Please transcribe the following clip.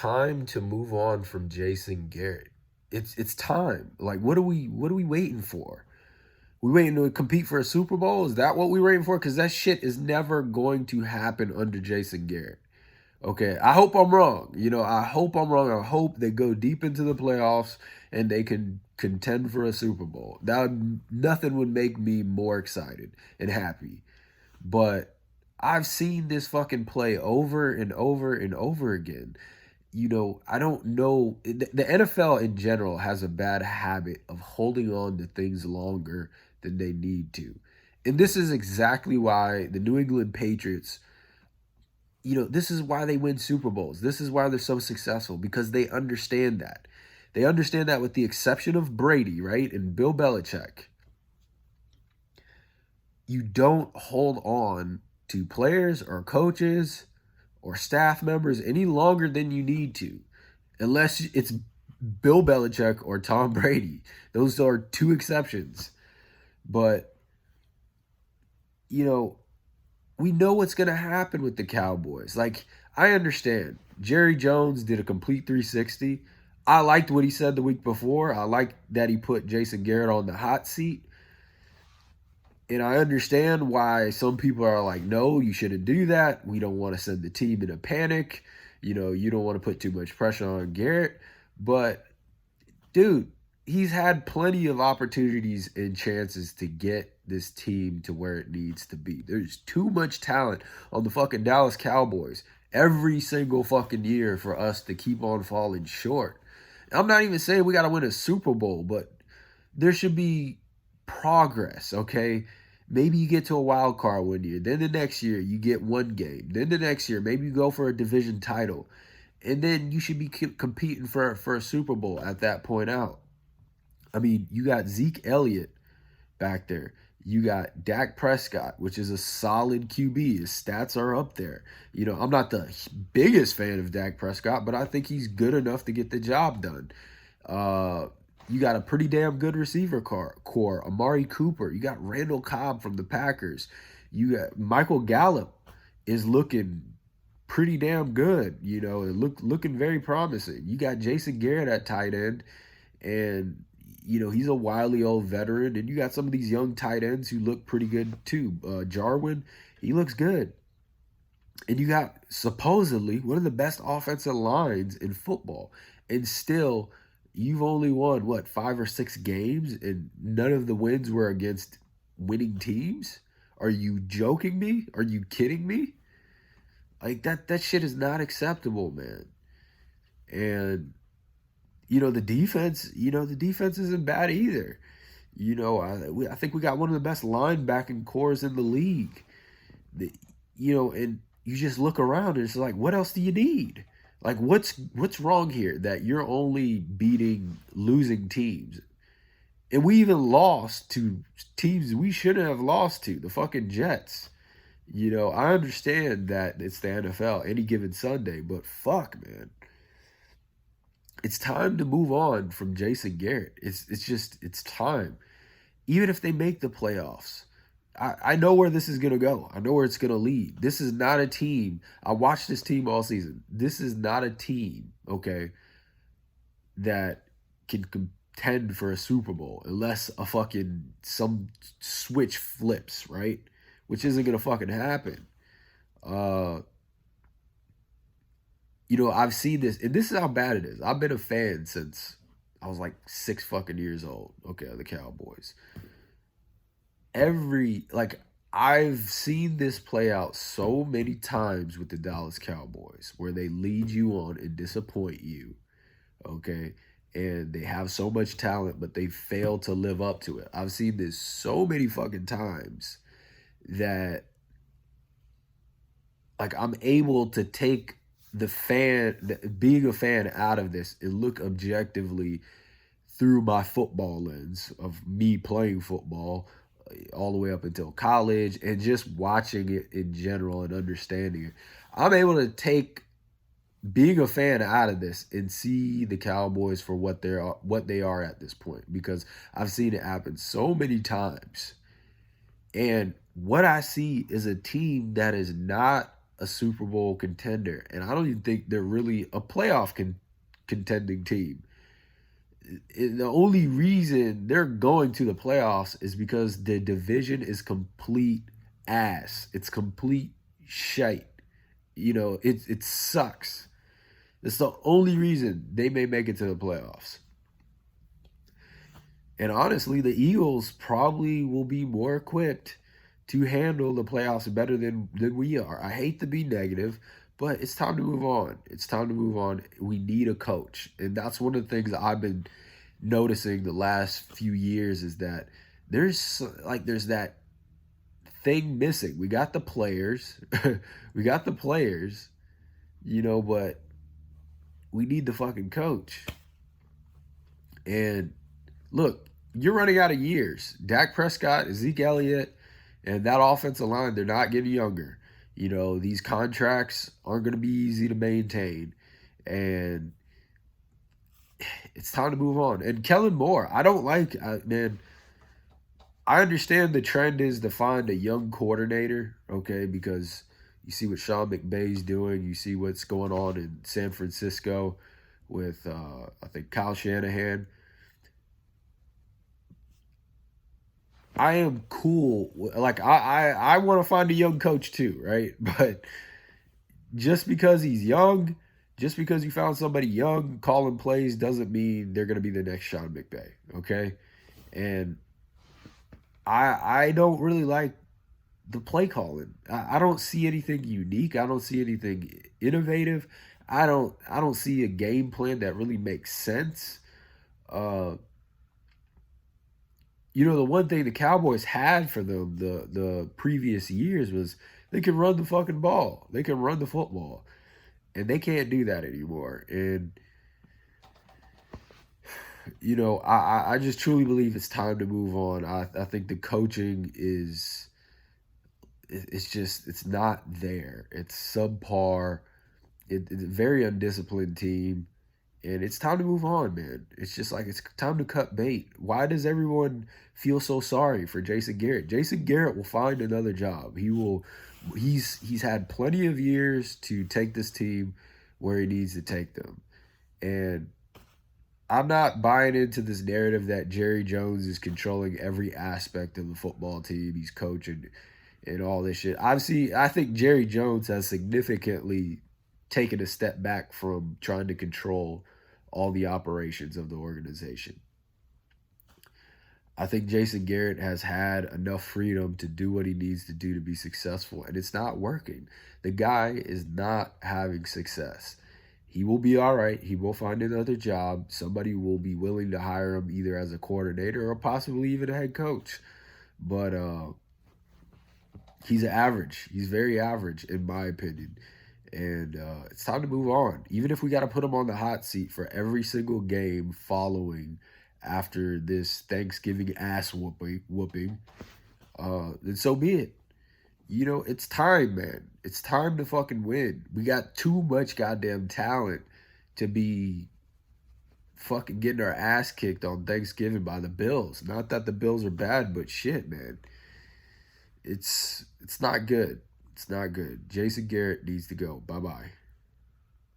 time to move on from Jason Garrett. It's time. Like what are we waiting for? We waiting to compete for a Super Bowl? Is that what we waiting for? Because that shit is never going to happen under Jason Garrett. Okay, I hope I'm wrong. I hope I'm wrong. I hope they go deep into the playoffs and they can contend for a Super Bowl. Nothing would make me more excited and happy. But I've seen this fucking play over and over and over again. I don't know. The NFL in general has a bad habit of holding on to things longer than they need to. And this is exactly why the New England Patriots, this is why they win Super Bowls. This is why they're so successful because they understand that. They understand that with the exception of Brady, right? And Bill Belichick, you don't hold on to players or coaches or staff members any longer than you need to, unless it's Bill Belichick or Tom Brady. Those are two exceptions. But, we know what's going to happen with the Cowboys. Like, I understand. Jerry Jones did a complete 360. I liked what he said the week before. I liked that he put Jason Garrett on the hot seat. And I understand why some people are like, no, you shouldn't do that. We don't want to send the team in a panic. You don't want to put too much pressure on Garrett. But, dude, he's had plenty of opportunities and chances to get this team to where it needs to be. There's too much talent on the fucking Dallas Cowboys every single fucking year for us to keep on falling short. I'm not even saying we got to win a Super Bowl, but there should be progress, okay? Maybe you get to a wild card one year. Then the next year, you get one game. Then the next year, maybe you go for a division title. And then you should be competing for a Super Bowl at that point out. I mean, you got Zeke Elliott back there. You got Dak Prescott, which is a solid QB. His stats are up there. I'm not the biggest fan of Dak Prescott, but I think he's good enough to get the job done. You got a pretty damn good receiver core. Amari Cooper. You got Randall Cobb from the Packers. You got Michael Gallup is looking pretty damn good. Looking very promising. You got Jason Garrett at tight end, and he's a wily old veteran, and you got some of these young tight ends who look pretty good too. Jarwin, he looks good. And you got supposedly one of the best offensive lines in football. And still, you've only won, 5 or 6 games, and none of the wins were against winning teams? Are you joking me? Are you kidding me? Like, that shit is not acceptable, man. And the defense isn't bad either. I think we got one of the best linebacking cores in the league. And you just look around and it's like, what else do you need? Like, what's wrong here that you're only beating losing teams? And we even lost to teams we shouldn't have lost to, the fucking Jets. I understand that it's the NFL any given Sunday, but fuck, man. It's time to move on from Jason Garrett. It's time. Even if they make the playoffs, I know where this is going to go. I know where it's going to lead. This is not a team. I watched this team all season. This is not a team, okay, that can contend for a Super Bowl unless some switch flips, right? Which isn't going to fucking happen. I've seen this, and this is how bad it is. I've been a fan since I was like 6 fucking years old, okay, the Cowboys. I've seen this play out so many times with the Dallas Cowboys where they lead you on and disappoint you, okay? And they have so much talent, but they fail to live up to it. I've seen this so many fucking times that, I'm able to take being a fan out of this and look objectively through my football lens of me playing football all the way up until college and just watching it in general and understanding it. I'm able to take being a fan out of this and see the Cowboys for what they are at this point, because I've seen it happen so many times. And what I see is a team that is not a Super Bowl contender, and I don't even think they're really a playoff contending team. The only reason they're going to the playoffs is because the division is complete ass. It's complete shite. It sucks. It's the only reason they may make it to the playoffs. And honestly, the Eagles probably will be more equipped to handle the playoffs better than we are. I hate to be negative, but it's time to move on. It's time to move on. We need a coach. And that's one of the things that I've been noticing the last few years is that there's that thing missing. We got the players. we got the players, but we need the fucking coach. And look, you're running out of years. Dak Prescott, Zeke Elliott, and that offensive line, they're not getting younger. These contracts aren't going to be easy to maintain. And it's time to move on. And Kellen Moore, I don't like, man, I understand the trend is to find a young coordinator, okay, because you see what Sean McVay's doing. You see what's going on in San Francisco with, I think, Kyle Shanahan. I am cool. Like, I want to find a young coach too, right? But just because he's young, just because you found somebody young calling plays doesn't mean they're going to be the next Sean McVay, okay? And I don't really like the play calling. I don't see anything unique. I don't see anything innovative. I don't see a game plan that really makes sense. The one thing the Cowboys had for them the previous years was they could run the fucking ball. They can run the football. And they can't do that anymore. And, I just truly believe it's time to move on. I think the coaching it's not there. It's subpar. It's a very undisciplined team. And it's time to move on, man. It's just like it's time to cut bait. Why does everyone feel so sorry for Jason Garrett? Jason Garrett will find another job. He's had plenty of years to take this team where he needs to take them. And I'm not buying into this narrative that Jerry Jones is controlling every aspect of the football team. He's coaching and all this shit. I think Jerry Jones has significantly taken a step back from trying to control all the operations of the organization. I think Jason Garrett has had enough freedom to do what he needs to do to be successful, and it's not working. The guy is not having success. He will be all right. He will find another job. Somebody will be willing to hire him either as a coordinator or possibly even a head coach. But he's average. He's very average, in my opinion. And it's time to move on. Even if we got to put him on the hot seat for every single game following after this Thanksgiving ass whooping, then so be it. It's time, man. It's time to fucking win. We got too much goddamn talent to be fucking getting our ass kicked on Thanksgiving by the Bills. Not that the Bills are bad, but shit, man. It's not good. It's not good. Jason Garrett needs to go. Bye-bye.